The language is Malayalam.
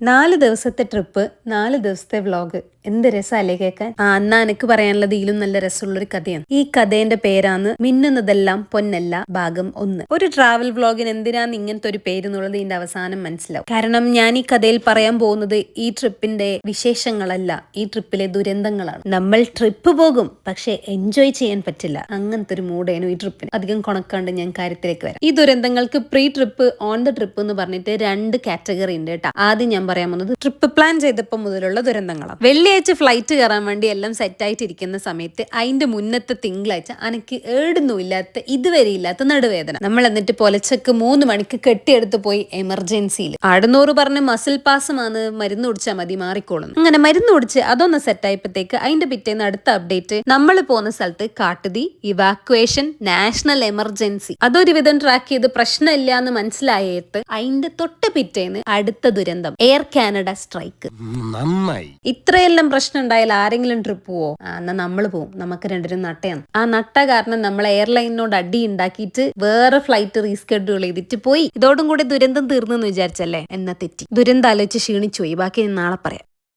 4 ദിവസത്തെ ട്രിപ്പ്, 4 ദിവസത്തെ വ്ളോഗ്. എന്ത് രസമല്ലേ കേൾക്കാൻ. എന്നാ എനിക്ക് പറയാനുള്ളത് ഇതിലും നല്ല രസമുള്ളൊരു കഥയാണ്. ഈ കഥേന്റെ പേരാണ് മിന്നുന്നതെല്ലാം പൊന്നല്ല ഭാഗം 1. ഒരു ട്രാവൽ വ്ളോഗിന് എന്തിനാന്ന് ഇങ്ങനത്തെ ഒരു പേര് എന്നുള്ളത് ഇതിന്റെ അവസാനം മനസ്സിലാവും. കാരണം ഞാൻ ഈ കഥയിൽ പറയാൻ പോകുന്നത് ഈ ട്രിപ്പിന്റെ വിശേഷങ്ങളല്ല, ഈ ട്രിപ്പിലെ ദുരന്തങ്ങളാണ്. നമ്മൾ ട്രിപ്പ് പോകും, പക്ഷെ എൻജോയ് ചെയ്യാൻ പറ്റില്ല. അങ്ങനത്തെ ഒരു മൂഡേനു ഈ ട്രിപ്പിന്. അധികം കൊണക്കാണ്ട് ഞാൻ കാര്യത്തിലേക്ക് വരാം. ഈ ദുരന്തങ്ങൾക്ക് pre trip, on the trip എന്ന് പറഞ്ഞിട്ട് 2 കാറ്റഗറി ഉണ്ട് കേട്ടോ. ആദ്യം ഞാൻ പറയാൻ പോകുന്നത് ട്രിപ്പ് പ്ലാൻ ചെയ്തപ്പോൾ മുതലുള്ള ദുരന്തങ്ങളാണ്. വെള്ളിയാഴ്ച ഫ്ലൈറ്റ് കയറാൻ വേണ്ടി എല്ലാം സെറ്റ് ആയിട്ടിരിക്കുന്ന സമയത്ത് അതിന്റെ മുന്നത്തെ തിങ്കളാഴ്ച എനിക്ക് ഏടുന്നുമില്ലാത്ത ഇതുവരെ ഇല്ലാത്ത നടുവേദന. നമ്മൾ എന്നിട്ട് പൊലച്ചക്ക് 3 മണിക്ക് കെട്ടിയെടുത്ത് പോയി എമർജൻസിയിൽ. 600 പറഞ്ഞ് മസിൽ പാസമാണ്, മരുന്ന് കുടിച്ചാൽ മതി മാറിക്കോളും. അങ്ങനെ മരുന്ന് കുടിച്ച് അതൊന്ന് സെറ്റ് ആയപ്പോഴത്തേക്ക് അതിന്റെ പിറ്റേന്ന് അടുത്ത അപ്ഡേറ്റ്, നമ്മൾ പോകുന്ന സ്ഥലത്ത് കാട്ടുതീ, ഇവാക്വേഷൻ, നാഷണൽ എമർജൻസി. അതൊരുവിധം ട്രാക്ക് ചെയ്ത് പ്രശ്നമില്ല എന്ന് മനസ്സിലായിട്ട് അതിന്റെ തൊട്ട് പിറ്റേന്ന് അടുത്ത ദുരന്തം, എയർ കാനഡ സ്ട്രൈക്ക്. നന്നായി. ഇത്രയെല്ലാം പ്രശ്നം ഉണ്ടായാൽ ആരെങ്കിലും ട്രിപ്പ് പോവോ? എന്നാ നമ്മൾ പോവും. നമുക്ക് രണ്ടിനും നട്ടയാണ്. ആ നട്ട കാരണം നമ്മൾ എയർലൈനിനോട് അടി ഉണ്ടാക്കിയിട്ട് വേറെ ഫ്ലൈറ്റ് റീസ്കെഡ്യൂൾ ചെയ്തിട്ട് പോയി. ഇതോടും കൂടി ദുരന്തം തീർന്നെന്ന് വിചാരിച്ചല്ലേ? എന്നാ തെറ്റി. ദുരന്തം ആലോചിച്ച് ക്ഷീണിച്ചു പോയി. ബാക്കി നാളെ പറയാം.